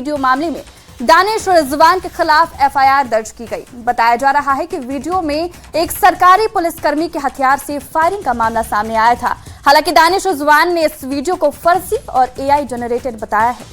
Video मामले में दानिश रिजवान के खिलाफ एफआईआर दर्ज की गई। बताया जा रहा है कि वीडियो में एक सरकारी पुलिसकर्मी के हथियार से फायरिंग का मामला सामने आया था। हालांकि दानिश रिजवान ने इस वीडियो को फर्जी और एआई जनरेटेड बताया है।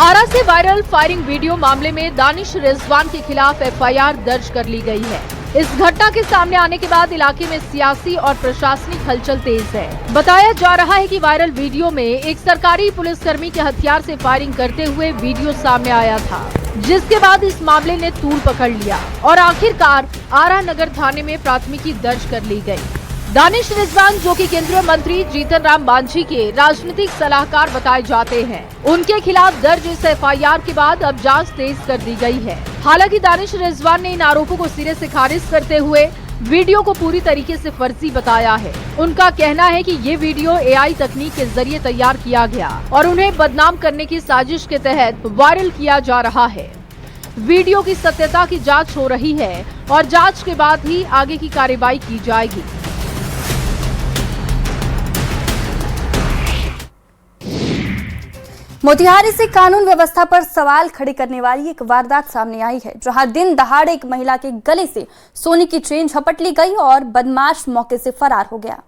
आरा से वायरल फायरिंग वीडियो मामले में दानिश रिजवान के खिलाफ एफआईआर दर्ज कर ली गई है। इस घटना के सामने आने के बाद इलाके में सियासी और प्रशासनिक हलचल तेज है। बताया जा रहा है कि वायरल वीडियो में एक सरकारी पुलिसकर्मी के हथियार से फायरिंग करते हुए वीडियो सामने आया था, जिसके बाद इस मामले ने तूल पकड़ लिया और आखिरकार आरा नगर थाने में प्राथमिकी दर्ज कर ली गई। दानिश रिजवान, जो कि केंद्रीय मंत्री जीतन राम मांझी के राजनीतिक सलाहकार बताए जाते हैं, उनके खिलाफ दर्ज इस एफआईआर के बाद अब जांच तेज कर दी गई है। हालांकि दानिश रिजवान ने इन आरोपों को सिरे से खारिज करते हुए वीडियो को पूरी तरीके से फर्जी बताया है। उनका कहना है कि ये वीडियो एआई तकनीक के जरिए तैयार किया गया और उन्हें बदनाम करने की साजिश के तहत वायरल किया जा रहा है। वीडियो की सत्यता की जाँच हो रही है और जाँच के बाद ही आगे की कार्रवाई की जाएगी। मोतिहारी से कानून व्यवस्था पर सवाल खड़े करने वाली एक वारदात सामने आई है, जहां दिन दहाड़े एक महिला के गले से सोने की चेन झपट ली गई और बदमाश मौके से फरार हो गया।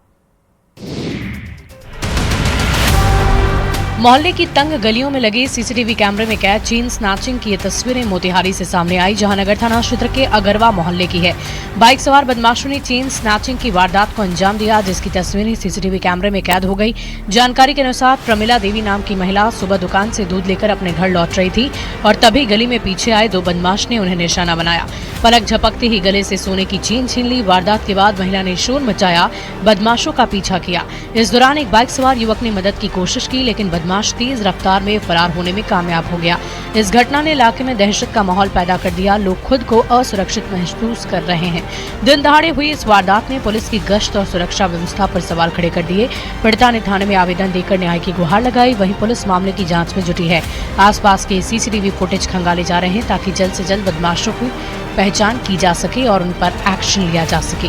मोहल्ले की तंग गलियों में लगे सीसीटीवी कैमरे में कैद चेन स्नैचिंग की ये तस्वीरें मोतिहारी से सामने आई, जहां नगर थाना क्षेत्र के अगरवा मोहल्ले की है। बाइक सवार बदमाशों ने चेन स्नैचिंग की वारदात को अंजाम दिया, जिसकी तस्वीरें सीसीटीवी कैमरे में कैद हो गई। जानकारी के अनुसार प्रमिला देवी नाम की महिला सुबह दुकान से दूध लेकर अपने घर लौट रही थी और तभी गली में पीछे आए दो बदमाश ने उन्हें निशाना बनाया। पलक झपकते ही गले से सोने की चेन छीन ली। वारदात के बाद महिला ने शोर मचाया, बदमाशों का पीछा किया। इस दौरान एक बाइक सवार युवक ने मदद की कोशिश की, लेकिन बदमाश तेज रफ्तार में फरार होने में कामयाब हो गया। इस घटना ने इलाके में दहशत का माहौल पैदा कर दिया। लोग खुद को असुरक्षित महसूस कर रहे हैं। दिन दहाड़े हुई इस वारदात ने पुलिस की गश्त और सुरक्षा व्यवस्था पर सवाल खड़े कर दिए। पीड़िता ने थाने में आवेदन देकर न्याय की गुहार लगाई। वहीं पुलिस मामले की जांच में जुटी है। आसपास के सीसीटीवी फुटेज खंगाले जा रहे हैं ताकि जल्द से जल्द बदमाशों की पहचान की जा सके और उन पर एक्शन लिया जा सके।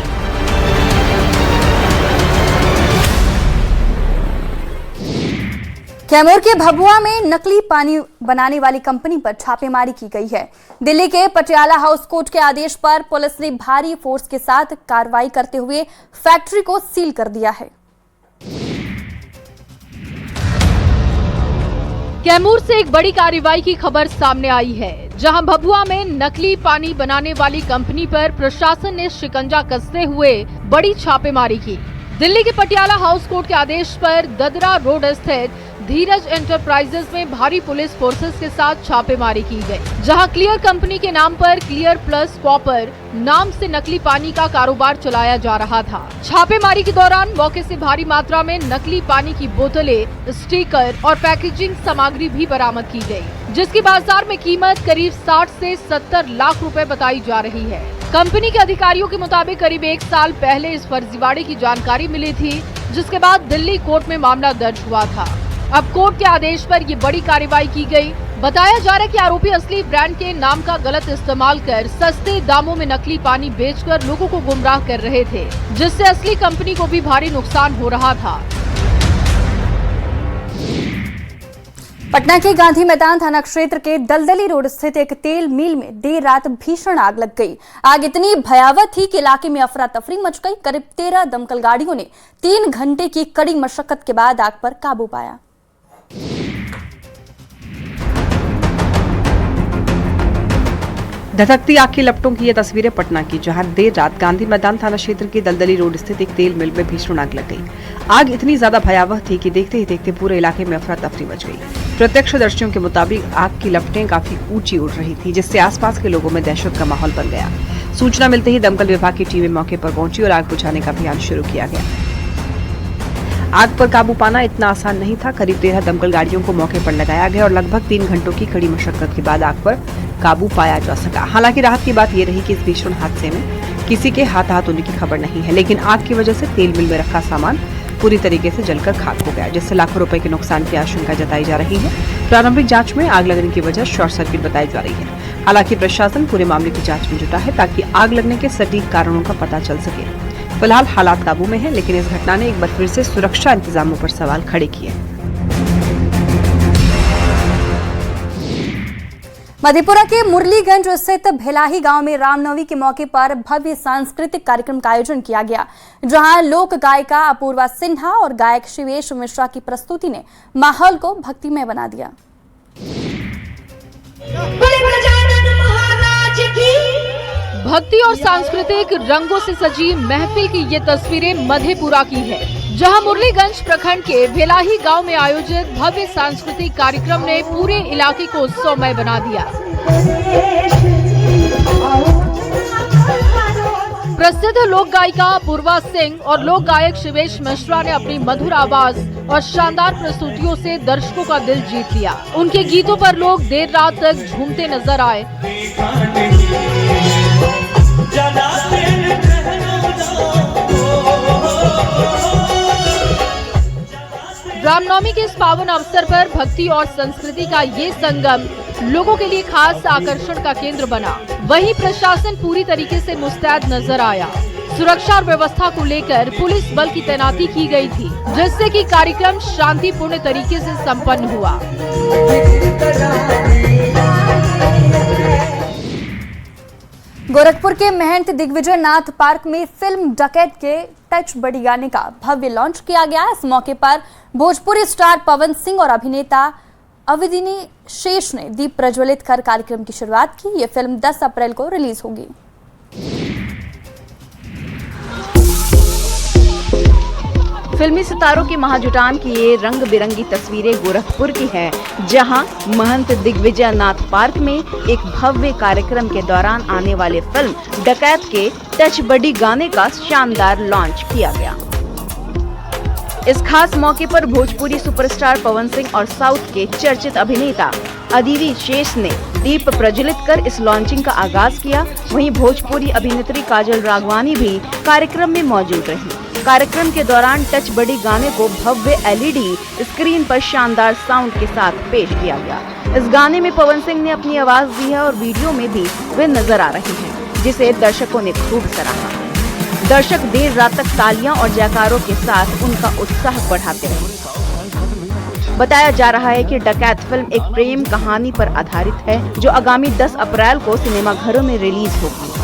कैमूर के भभुआ में नकली पानी बनाने वाली कंपनी पर छापेमारी की गई है। दिल्ली के पटियाला हाउस कोर्ट के आदेश पर पुलिस ने भारी फोर्स के साथ कार्रवाई करते हुए फैक्ट्री को सील कर दिया है। कैमूर से एक बड़ी कार्रवाई की खबर सामने आई है, जहां भभुआ में नकली पानी बनाने वाली कंपनी पर प्रशासन ने शिकंजा कसते हुए बड़ी छापेमारी की। दिल्ली के पटियाला हाउस कोर्ट के आदेश पर ददरा रोड स्थित धीरज एंटरप्राइजेस में भारी पुलिस फोर्सेस के साथ छापेमारी की गई, जहां क्लियर कंपनी के नाम पर क्लियर प्लस कॉपर नाम से नकली पानी का कारोबार चलाया जा रहा था। छापेमारी के दौरान मौके से भारी मात्रा में नकली पानी की बोतलें, स्टिकर और पैकेजिंग सामग्री भी बरामद की गई, जिसकी बाजार में कीमत करीब 60 से 70 लाख रुपए बताई जा रही है। कंपनी के अधिकारियों के मुताबिक करीब 1 साल पहले इस फर्जीवाड़े की जानकारी मिली थी, जिसके बाद दिल्ली कोर्ट में मामला दर्ज हुआ था। अब कोर्ट के आदेश पर ये बड़ी कार्रवाई की गई। बताया जा रहा है कि आरोपी असली ब्रांड के नाम का गलत इस्तेमाल कर सस्ते दामों में नकली पानी बेचकर लोगों को गुमराह कर रहे थे, जिससे असली कंपनी को भी भारी नुकसान हो रहा था। पटना के गांधी मैदान थाना क्षेत्र के दलदली रोड स्थित एक तेल मिल में देर रात भीषण आग लग गई। आग इतनी भयावह थी कि इलाके में अफरा तफरी मच गई। करीब 13 दमकल गाड़ियों ने 3 घंटे की कड़ी मशक्कत के बाद आग पर काबू पाया। धधकती आग की लपटों की ये तस्वीरें पटना की, जहां देर रात गांधी मैदान थाना क्षेत्र के दलदली रोड स्थित एक तेल मिल में भीषण आग लग गई। आग इतनी ज्यादा भयावह थी कि देखते ही देखते पूरे इलाके में अफरा तफरी मच गई। प्रत्यक्षदर्शियों के मुताबिक आग की लपटें काफी ऊंची उड़ रही थी, जिससे आसपास के लोगों में दहशत का माहौल बन गया। सूचना मिलते ही दमकल विभाग की टीमें मौके पर पहुंची और आग बुझाने का अभियान शुरू किया गया। आग पर काबू पाना इतना आसान नहीं था। करीब 13 दमकल गाड़ियों को मौके पर लगाया गया और लगभग 3 घंटों की कड़ी मशक्कत के बाद आग पर काबू पाया जा सका। हालांकि राहत की बात यह रही कि इस भीषण हादसे में किसी के हाथ होने की खबर नहीं है, लेकिन आग की वजह से तेल मिल में रखा सामान पूरी तरीके से जलकर खाक हो गया, जिससे लाखों रुपए के नुकसान की आशंका जताई जा रही है। प्रारंभिक जांच में आग लगने की वजह शॉर्ट सर्किट बताई जा रही है। हालांकि प्रशासन पूरे मामले की जांच में जुटा है ताकि आग लगने के सटीक कारणों का पता चल सके। फिलहाल हालात काबू में है, लेकिन इस घटना ने एक बार फिर से सुरक्षा इंतजामों पर सवाल खड़े किए। मधेपुरा के मुरलीगंज स्थित भेलाही गांव में रामनवमी के मौके पर भव्य सांस्कृतिक कार्यक्रम का आयोजन किया गया, जहां लोक गायिका अपूर्वा सिन्हा और गायक शिवेश मिश्रा की प्रस्तुति ने माहौल को भक्तिमय बना दिया। भक्ति और सांस्कृतिक रंगों से सजी महफिल की ये तस्वीरें मधेपुरा की है, जहां मुरलीगंज प्रखंड के भेलाही गांव में आयोजित भव्य सांस्कृतिक कार्यक्रम ने पूरे इलाके को उत्सवमय बना दिया। प्रसिद्ध लोक गायिका अपूर्वा सिंह और लोक गायक शिवेश मिश्रा ने अपनी मधुर आवाज और शानदार प्रस्तुतियों से दर्शकों का दिल जीत लिया। उनके गीतों पर लोग देर रात तक झूमते नजर आए। रामनवमी के इस पावन अवसर पर भक्ति और संस्कृति का ये संगम लोगों के लिए खास आकर्षण का केंद्र बना। वहीं प्रशासन पूरी तरीके से मुस्तैद नजर आया। सुरक्षा और व्यवस्था को लेकर पुलिस बल की तैनाती की गई थी, जिससे कि कार्यक्रम शांतिपूर्ण तरीके से संपन्न हुआ। गोरखपुर के महंत दिग्विजय नाथ पार्क में फिल्म डकैत के टच बड़ी गाने का भव्य लॉन्च किया गया। इस मौके पर भोजपुरी स्टार पवन सिंह और अभिनेता अविदिनी शेष ने दीप प्रज्वलित कर कार्यक्रम की शुरुआत की। ये फिल्म 10 अप्रैल को रिलीज होगी। फिल्मी सितारों की महाजुटान की ये रंग बिरंगी तस्वीरें गोरखपुर की हैं, जहां महंत दिग्विजय नाथ पार्क में एक भव्य कार्यक्रम के दौरान आने वाले फिल्म डकैत के टच बडी गाने का शानदार लॉन्च किया गया। इस खास मौके पर भोजपुरी सुपरस्टार पवन सिंह और साउथ के चर्चित अभिनेता अदिति शेष ने दीप प्रज्वलित कर इस लॉन्चिंग का आगाज किया। वहीं भोजपुरी अभिनेत्री काजल राघवानी भी कार्यक्रम में मौजूद रही। कार्यक्रम के दौरान टच बडी गाने को भव्य एलईडी स्क्रीन पर शानदार साउंड के साथ पेश किया गया। इस गाने में पवन सिंह ने अपनी आवाज दी है और वीडियो में भी वे नजर आ रहे हैं, जिसे दर्शकों ने खूब सराहा। दर्शक देर रात तक तालियां और जयकारों के साथ उनका उत्साह बढ़ाते रहे। बताया जा रहा है कि डकैत फिल्म एक प्रेम कहानी पर आधारित है, जो आगामी 10 अप्रैल को सिनेमाघरों में रिलीज होगी।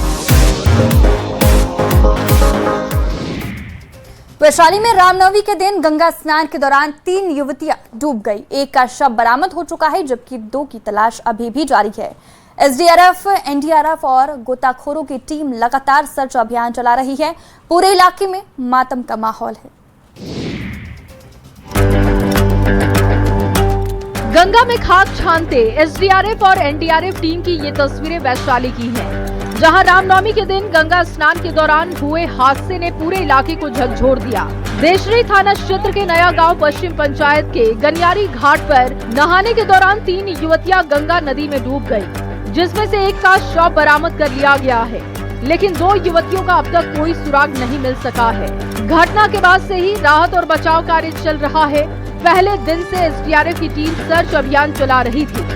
वैशाली में रामनवमी के दिन गंगा स्नान के दौरान 3 युवतियां डूब गई। एक का शव बरामद हो चुका है, जबकि 2 की तलाश अभी भी जारी है। एसडीआरएफ, एनडीआरएफ और गोताखोरों की टीम लगातार सर्च अभियान चला रही है। पूरे इलाके में मातम का माहौल है। गंगा में खाक छानते एसडीआरएफ और एनडीआरएफ टीम की ये तस्वीरें वैशाली की हैं, जहां रामनवमी के दिन गंगा स्नान के दौरान हुए हादसे ने पूरे इलाके को झकझोर दिया। देशरी थाना क्षेत्र के नया गांव पश्चिम पंचायत के गनियारी घाट पर नहाने के दौरान 3 युवतियां गंगा नदी में डूब गयी, जिसमें से एक का शव बरामद कर लिया गया है, लेकिन 2 युवतियों का अब तक कोई सुराग नहीं मिल सका है। घटना के बाद से ही राहत और बचाव कार्य चल रहा है। पहले दिन से एसडीआरएफ की टीम सर्च अभियान चला रही थी।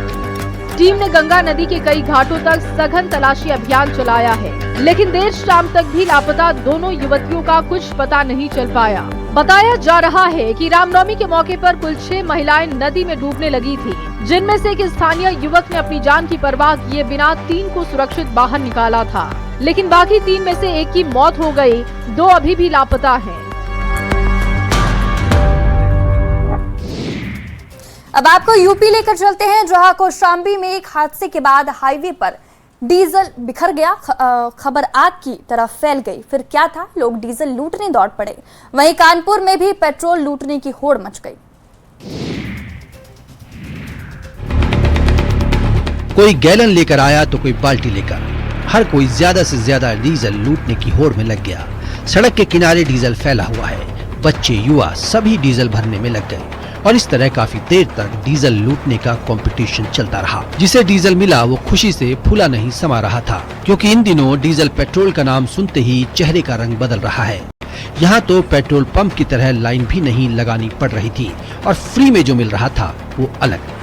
टीम ने गंगा नदी के कई घाटों तक सघन तलाशी अभियान चलाया है, लेकिन देर शाम तक भी लापता दोनों युवतियों का कुछ पता नहीं चल पाया। बताया जा रहा है कि रामनवमी के मौके पर कुल 6 महिलाएं नदी में डूबने लगी थी, जिनमें से एक स्थानीय युवक ने अपनी जान की परवाह किए बिना 3 को सुरक्षित बाहर निकाला था, लेकिन बाकी 3 में से एक की मौत हो गई, 2 अभी भी लापता हैं। अब आपको यूपी लेकर चलते हैं, जहां कौशाम्बी में एक हादसे के बाद हाईवे पर डीजल बिखर गया। खबर आग की तरफ फैल गई। फिर क्या था, लोग डीजल लूटने दौड़ पड़े। वहीं कानपुर में भी पेट्रोल लूटने की होड़ मच गई। कोई गैलन लेकर आया तो कोई बाल्टी लेकर, हर कोई ज्यादा से ज्यादा डीजल लूटने की होड़ में लग गया। सड़क के किनारे डीजल फैला हुआ है। बच्चे, युवा सभी डीजल भरने में लग गए और इस तरह काफी देर तक डीजल लूटने का कंपटीशन चलता रहा। जिसे डीजल मिला वो खुशी से फूला नहीं समा रहा था, क्योंकि इन दिनों डीजल पेट्रोल का नाम सुनते ही चेहरे का रंग बदल रहा है। यहाँ तो पेट्रोल पंप की तरह लाइन भी नहीं लगानी पड़ रही थी और फ्री में जो मिल रहा था वो अलग।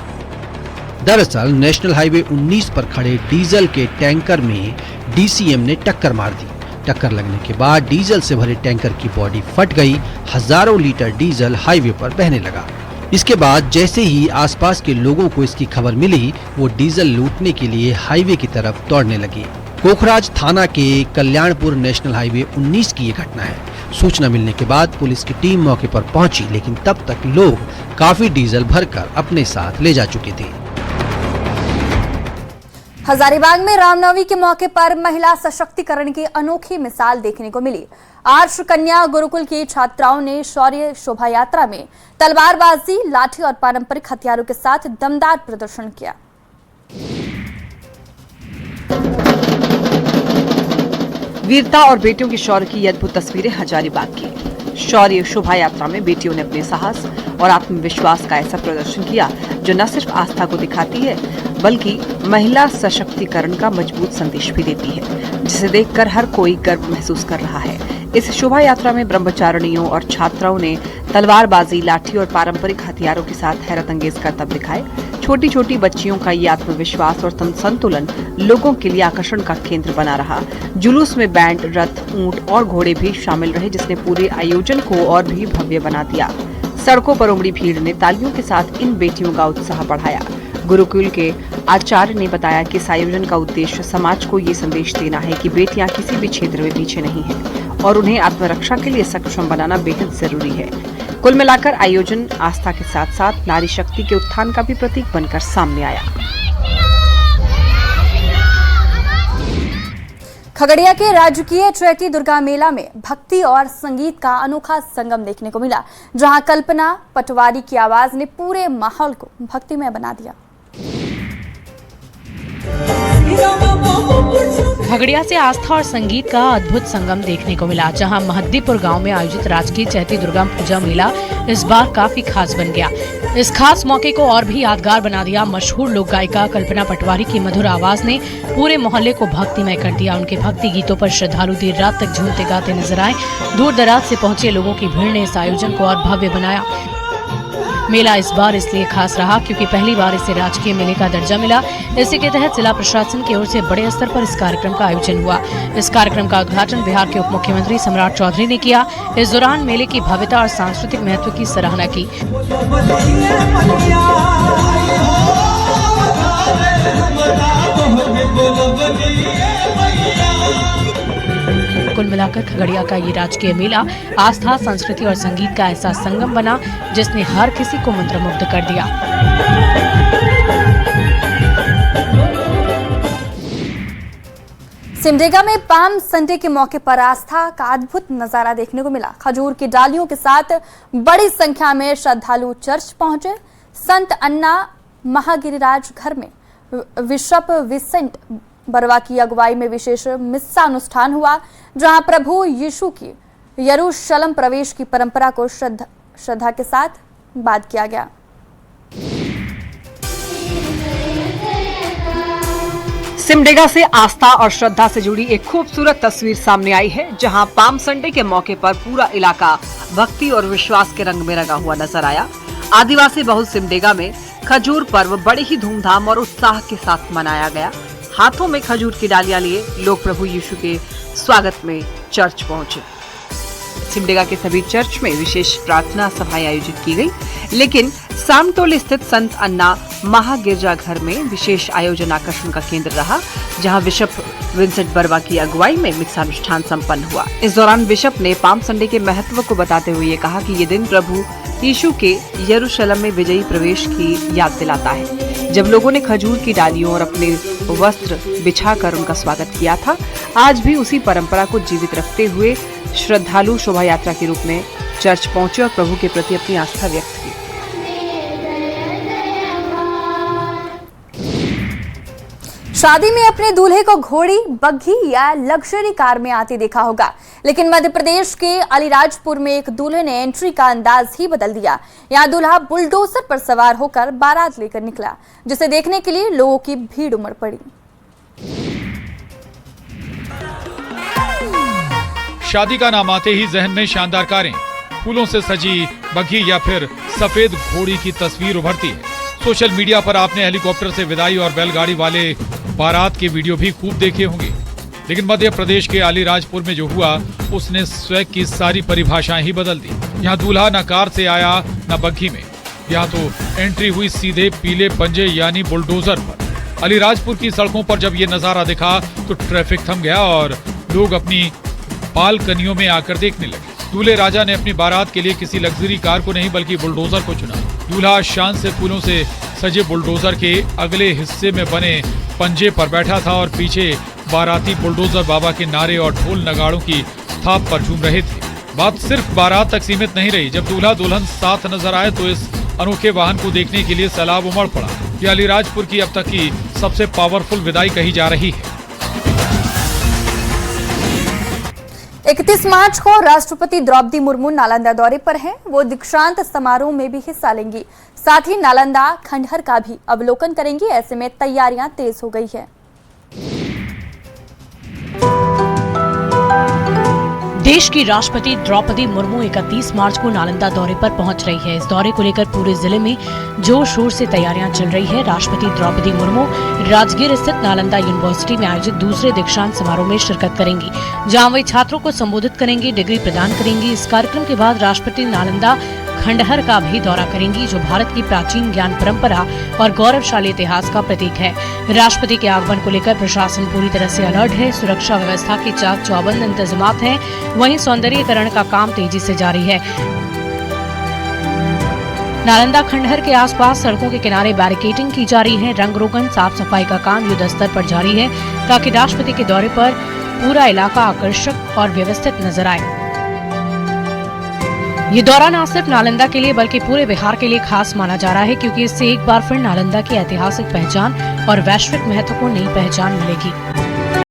दरअसल नेशनल हाईवे 19 पर खड़े डीजल के टैंकर में डीसीएम ने टक्कर मार दी। टक्कर लगने के बाद डीजल से भरे टैंकर की बॉडी फट गई। हजारों लीटर डीजल हाईवे पर बहने लगा। इसके बाद जैसे ही आसपास के लोगों को इसकी खबर मिली, वो डीजल लूटने के लिए हाईवे की तरफ दौड़ने लगे। कोखराज थाना के कल्याणपुर नेशनल हाईवे 19 की ये घटना है। सूचना मिलने के बाद पुलिस की टीम मौके पर पहुंची, लेकिन तब तक लोग काफी डीजल भरकर अपने साथ ले जा चुके थे। हजारीबाग में रामनवमी के मौके पर महिला सशक्तिकरण की अनोखी मिसाल देखने को मिली। आर्ष कन्या गुरुकुल की छात्राओं ने शौर्य शोभा यात्रा में तलवारबाजी, लाठी और पारंपरिक हथियारों के साथ दमदार प्रदर्शन किया। वीरता और बेटियों की शौर्य की ये अद्भुत तस्वीरें हजारीबाग की। शौर्य शोभा यात्रा में बेटियों ने अपने साहस और आत्मविश्वास का ऐसा प्रदर्शन किया जो न सिर्फ आस्था को दिखाती है, बल्कि महिला सशक्तिकरण का मजबूत संदेश भी देती है, जिसे देखकर हर कोई गर्व महसूस कर रहा है। इस शोभा यात्रा में ब्रह्मचारिणियों और छात्राओं ने तलवारबाजी, लाठी और पारंपरिक हथियारों के साथ हैरत अंगेज करतब दिखाए। छोटी छोटी बच्चियों का ये आत्मविश्वास और संतुलन लोगों के लिए आकर्षण का केंद्र बना रहा। जुलूस में बैंड, रथ, ऊंट और घोड़े भी शामिल रहे, जिसने पूरे आयोजन को और भी भव्य बना दिया। सड़कों पर उमड़ी भीड़ ने तालियों के साथ इन बेटियों का उत्साह बढ़ाया। गुरुकुल के आचार्य ने बताया कि इस आयोजन का उद्देश्य समाज को ये संदेश देना है कि बेटियां किसी भी क्षेत्र में पीछे नहीं हैं और उन्हें आत्मरक्षा के लिए सक्षम बनाना बेहद जरूरी है। कुल मिलाकर आयोजन आस्था के साथ साथ नारी शक्ति के उत्थान का भी प्रतीक बनकर सामने आया। खगड़िया के राजकीय चैती दुर्गा मेला में भक्ति और संगीत का अनोखा संगम देखने को मिला, जहां कल्पना पटवारी की आवाज ने पूरे माहौल को भक्तिमय बना दिया। खगड़िया से आस्था और संगीत का अद्भुत संगम देखने को मिला, जहां महद्दीपुर गांव में आयोजित राजकीय चैती दुर्गा पूजा मेला इस बार काफी खास बन गया। इस खास मौके को और भी यादगार बना दिया। मशहूर लोक गायिका कल्पना पटवारी की मधुर आवाज ने पूरे मोहल्ले को भक्तिमय कर दिया। उनके भक्ति गीतों पर श्रद्धालु देर रात तक झूमते गाते नजर आए। दूर दराज से पहुंचे लोगों की भीड़ ने इस आयोजन को और भव्य बनाया। मेला इस बार इसलिए खास रहा क्योंकि पहली बार इसे राजकीय मेले का दर्जा मिला। इसी के तहत जिला प्रशासन की ओर से बड़े स्तर पर इस कार्यक्रम का आयोजन हुआ। इस कार्यक्रम का उद्घाटन बिहार के उप मुख्यमंत्री सम्राट चौधरी ने किया। इस दौरान मेले की भव्यता और सांस्कृतिक महत्व की सराहना की। कुल मिलाकर खगड़िया का ये राजकीय मेला आस्था, संस्कृति और संगीत का ऐसा संगम बना जिसने हर किसी को मंत्रमुग्ध कर दिया। सिमडेगा में पाम संडे के मौके पर आस्था का अद्भुत नजारा देखने को मिला। खजूर की डालियों के साथ बड़ी संख्या में श्रद्धालु चर्च पहुंचे। संत अन्ना महागिरिराज घर में बिशप विसेंट बरवा की अगुवाई में विशेष मिस्सा अनुष्ठान हुआ, जहां प्रभु यीशु की यरूशलेम प्रवेश की परंपरा को श्रद्धा के साथ बात किया गया। सिमडेगा से आस्था और श्रद्धा से जुड़ी एक खूबसूरत तस्वीर सामने आई है, जहां पाम संडे के मौके पर पूरा इलाका भक्ति और विश्वास के रंग में रंगा हुआ नजर आया। आदिवासी बहुल सिमडेगा में खजूर पर्व बड़े ही धूमधाम और उत्साह के साथ मनाया गया। हाथों में खजूर की डालियां लिए लोग प्रभु यीशु के स्वागत में चर्च पहुंचे। सिमडेगा के सभी चर्च में विशेष प्रार्थना सभाएं आयोजित की गई, लेकिन सामटोल स्थित संत अन्ना महागिरजाघर में विशेष आयोजन आकर्षण का केंद्र रहा, जहां बिशप विंसेंट बरवा की अगुवाई में मिस्सानुष्ठान संपन्न हुआ। इस दौरान बिशप ने पाम संडे के महत्व को बताते हुए ये कहा कि ये दिन प्रभु यीशु के यरूशलेम में विजयी प्रवेश की याद दिलाता है। जब लोगों ने खजूर की डालियों और अपने वस्त्र बिछाकर उनका स्वागत किया था, आज भी उसी परंपरा को जीवित रखते हुए श्रद्धालु शोभा यात्रा के रूप में चर्च पहुंचे और प्रभु के प्रति अपनी आस्था व्यक्त की। शादी में अपने दूल्हे को घोड़ी, बग्घी या लग्जरी कार में आते देखा होगा, लेकिन मध्य प्रदेश के अलीराजपुर में एक दूल्हे ने एंट्री का अंदाज ही बदल दिया। यहाँ दूल्हा बुलडोजर पर सवार होकर बारात लेकर निकला, जिसे देखने के लिए लोगों की भीड़ उमड़ पड़ी। शादी का नाम आते ही जहन में शानदार कारें, फूलों से सजी बग्घी या फिर सफेद घोड़ी की तस्वीर उभरती है। सोशल मीडिया पर आपने हेलीकॉप्टर से विदाई और बैलगाड़ी वाले बारात के वीडियो भी खूब देखे होंगे। लेकिन मध्य प्रदेश के अलीराजपुर में जो हुआ उसने स्वैग की सारी परिभाषाएं ही बदल दी। यहाँ दूल्हा न कार से आया न बग्घी में, यहाँ तो एंट्री हुई सीधे पीले पंजे यानी बुलडोजर पर। अलीराजपुर की सड़कों पर जब ये नजारा दिखा तो ट्रैफिक थम गया और लोग अपनी बालकनियों में आकर देखने लगे। दूल्हे राजा ने अपनी बारात के लिए किसी लग्जरी कार को नहीं बल्कि बुलडोजर को चुना। दूल्हा शान से फूलों से सजे बुलडोजर के अगले हिस्से में बने पंजे पर बैठा था और पीछे बाराती बुलडोजर बाबा के नारे और ढोल नगाड़ों की थाप पर झूम रहे थे। बात सिर्फ बारात तक सीमित नहीं रही। जब दूल्हा दुल्हन साथ नजर आए तो इस अनोखे वाहन को देखने के लिए सैलाब उमड़ पड़ा। ये अलीराजपुर की अब तक की सबसे पावरफुल विदाई कही जा रही है। 31 मार्च को राष्ट्रपति द्रौपदी मुर्मू नालंदा दौरे पर हैं। वो दीक्षांत समारोह में भी हिस्सा लेंगी। साथ ही नालंदा खंडहर का भी अवलोकन करेंगी। ऐसे में तैयारियां तेज हो गई है। देश की राष्ट्रपति द्रौपदी मुर्मू 31 मार्च को नालंदा दौरे पर पहुंच रही है। इस दौरे को लेकर पूरे जिले में जोर शोर से तैयारियां चल रही है। राष्ट्रपति द्रौपदी मुर्मू राजगीर स्थित नालंदा यूनिवर्सिटी में आयोजित दूसरे दीक्षांत समारोह में शिरकत करेंगी, जहां वे छात्रों को संबोधित करेंगी, डिग्री प्रदान करेंगी। इस कार्यक्रम के बाद राष्ट्रपति नालंदा खंडहर का भी दौरा करेंगी, जो भारत की प्राचीन ज्ञान परंपरा और गौरवशाली इतिहास का प्रतीक है। राष्ट्रपति के आगमन को लेकर प्रशासन पूरी तरह से अलर्ट है। सुरक्षा व्यवस्था के चाक चौबंद इंतजाम हैं। वहीं सौंदर्यीकरण का काम तेजी से जारी है। नालंदा खंडहर के आसपास सड़कों के किनारे बैरिकेडिंग की जा रही है। रंग रोगन साफ सफाई का काम युद्ध स्तर पर जारी है, ताकि राष्ट्रपति के दौरे पर पूरा इलाका आकर्षक और व्यवस्थित नजर आए। ये दौरा न सिर्फ नालंदा के लिए बल्कि पूरे बिहार के लिए खास माना जा रहा है, क्योंकि इससे एक बार फिर नालंदा की ऐतिहासिक पहचान और वैश्विक महत्व को नई पहचान मिलेगी।